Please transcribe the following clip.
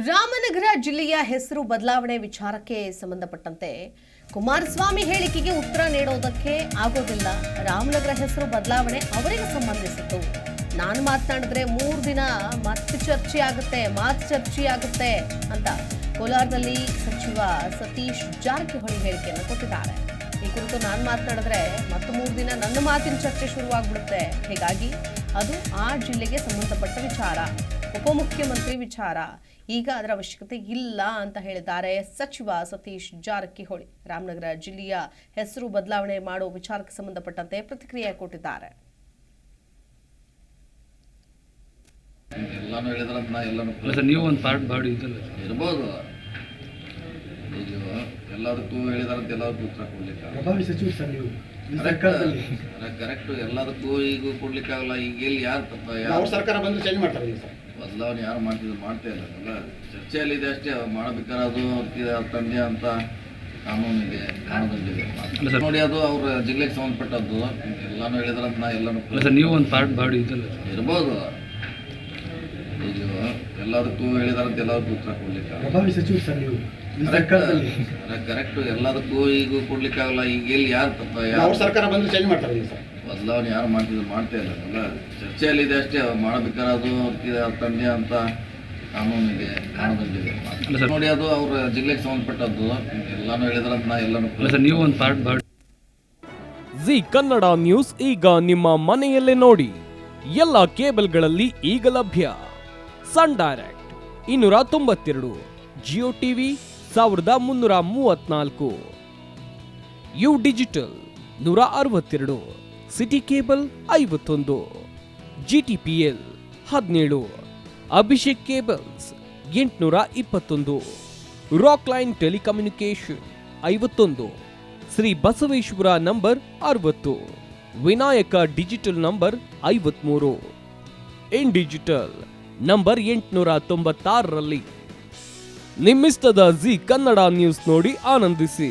ರಾಮನಗರ ಜಿಲ್ಲೆಯ ಹೆಸರು ಬದಲಾವಣೆ ವಿಚಾರಕ್ಕೆ ಸಂಬಂಧಪಟ್ಟಂತೆ ಕುಮಾರಸ್ವಾಮಿ ಹೇಳಿಕೆಗೆ ಉತ್ತರ ನೀಡೋದಕ್ಕೆ ಆಗೋದಿಲ್ಲ. ರಾಮನಗರ ಹೆಸರು ಬದಲಾವಣೆ ಅವರಿಗೆ ಸಂಬಂಧಿಸಿತು. ನಾನು ಮಾತನಾಡಿದ್ರೆ 3 ದಿನ ಮಾತು ಚರ್ಚೆ ಆಗುತ್ತೆ ಅಂತ ಕೋಲಾರದಲ್ಲಿ ಸಚಿವ ಸತೀಶ್ ಜಾರಕಿಹೊಳಿ ಹೇಳಿಕೆಯನ್ನು ಕೊಟ್ಟಿದ್ದಾರೆ. ಈ ಕುರಿತು ನಾನು ಮಾತನಾಡಿದ್ರೆ ಮತ್ತೆ 3 ದಿನ ನನ್ನ ಮಾತಿನ ಚರ್ಚೆ ಶುರುವಾಗ್ಬಿಡುತ್ತೆ. ಹೀಗಾಗಿ ಅದು ಆ ಜಿಲ್ಲೆಗೆ ಸಂಬಂಧಪಟ್ಟ ವಿಚಾರ, ಉಪಮುಖ್ಯಮಂತ್ರಿ ವಿಚಾರ. ಈಗ ಅದರ ಅವಶ್ಯಕತೆ ಇಲ್ಲ ಅಂತ ಹೇಳಿದ್ದಾರೆ ಸಚಿವ ಸತೀಶ್ ಜಾರಕಿಹೊಳಿ. ರಾಮನಗರ ಜಿಲ್ಲೆಯ ಹೆಸರು ಬದಲಾವಣೆ ಮಾಡೋ ವಿಚಾರಕ್ಕೆ ಸಂಬಂಧಪಟ್ಟಂತೆ ಪ್ರತಿಕ್ರಿಯೆ ಕೊಟ್ಟಿದ್ದಾರೆ. ನೀವು ಒಂದು ಪಾರ್ಟ್ ಬಾಡಿ ಇರ್ಬೋದು, ಈಗ ಎಲ್ಲದಕ್ಕೂ ಹೇಳಿದಾರಂತ ಎಲ್ಲದಕ್ಕೂ ಉತ್ತರ ಕರೆಕ್ಟ್. ಎಲ್ಲದಕ್ಕೂ ಈಗ ಕೊಡ್ಲಿಕ್ಕಾಗಲ್ಲ. ಈಗ ಎಲ್ಲಿ ಯಾರು ತಪ್ಪ ಸರ್ಕಾರ ಬಂದು ಚೇಂಜ್ ಮಾಡ್ತಾರೆ ಸರ್. ಬದಲಾವಣೆ ಯಾರು ಮಾಡ್ತಾ ಇಲ್ಲ. ಎಲ್ಲ ಚರ್ಚೆಯಲ್ಲಿದೆ ಅಷ್ಟೇ. ಮಾಡಬೇಕಾದ್ರೆ ಅದು ತಂದೆ ಅಂತ ಕಾನೂನಿದೆ, ಕಾನೂನಿದೆ ನೋಡಿ. ಅದು ಅವ್ರ ಜಿಲ್ಲೆಗೆ ಸಂಬಂಧಪಟ್ಟದ್ದು. ಎಲ್ಲಾನು ಹೇಳಿದ್ರಂತ ಎಲ್ಲಾನು ನೀವು ಒಂದು ಪಾರ್ಟ್ ಬಾಡಿ ಇರ್ಬೋದು, ಈಗ ಎಲ್ಲದಕ್ಕೂ ಹೇಳಿದಾರಂತ ಎಲ್ಲದಕ್ಕೂ ಉತ್ತರ ಕರೆಕ್ಟ್. ಎಲ್ಲದಕ್ಕೂ ಈಗ ಕೊಡ್ಲಿಕ್ಕಾಗಲ್ಲ. ಈಗ ಎಲ್ಲಿ ಯಾರು ತಪ್ಪ ಸರ್ಕಾರ ಬಂದು ಚೇಂಜ್ ಮಾಡ್ತಾರೆ ಸರ್. ಬದಲಾವಣೆ ಯಾರು ಮಾಡ್ತಾ ಇಲ್ಲ. ಎಲ್ಲ ಚರ್ಚೆಯಲ್ಲಿದೆ ಅಷ್ಟೇ. ಮಾಡಬೇಕಾದ್ರೆ ಅದು ತಂದೆ ಅಂತ ಕಾನೂನಿದೆ, ಕಾನೂನಿದೆ ನೋಡಿ. ಅದು ಅವ್ರ ಜಿಲ್ಲೆಗೆ ಸಂಬಂಧಪಟ್ಟದ್ದು. ಎಲ್ಲಾನು ಹೇಳಿದ್ರಂತ ಎಲ್ಲಾನು ನೀವು ಒಂದು part body. Zee Kannada news ಈಗ ನಿಮ್ಮ ಮನೆಯಲ್ಲೇ ನೋಡಿ. ಎಲ್ಲ ಕೇಬಲ್ಗಳಲ್ಲಿ ಈಗ ಲಭ್ಯ. Sun Direct 292, Jio TV 1334, U digital 162, City cable 51, GTPL 17, Abhishek cables 821, rock line telecommunication 51, Shri Basaveshwara number 60, Vinayaka digital number 53, in digital number 896ರಲ್ಲಿ. ನಿಮ್ಮಿಸ್ತದ ಜಿ ಕನ್ನಡ ನ್ಯೂಸ್ ನೋಡಿ ಆನಂದಿಸಿ.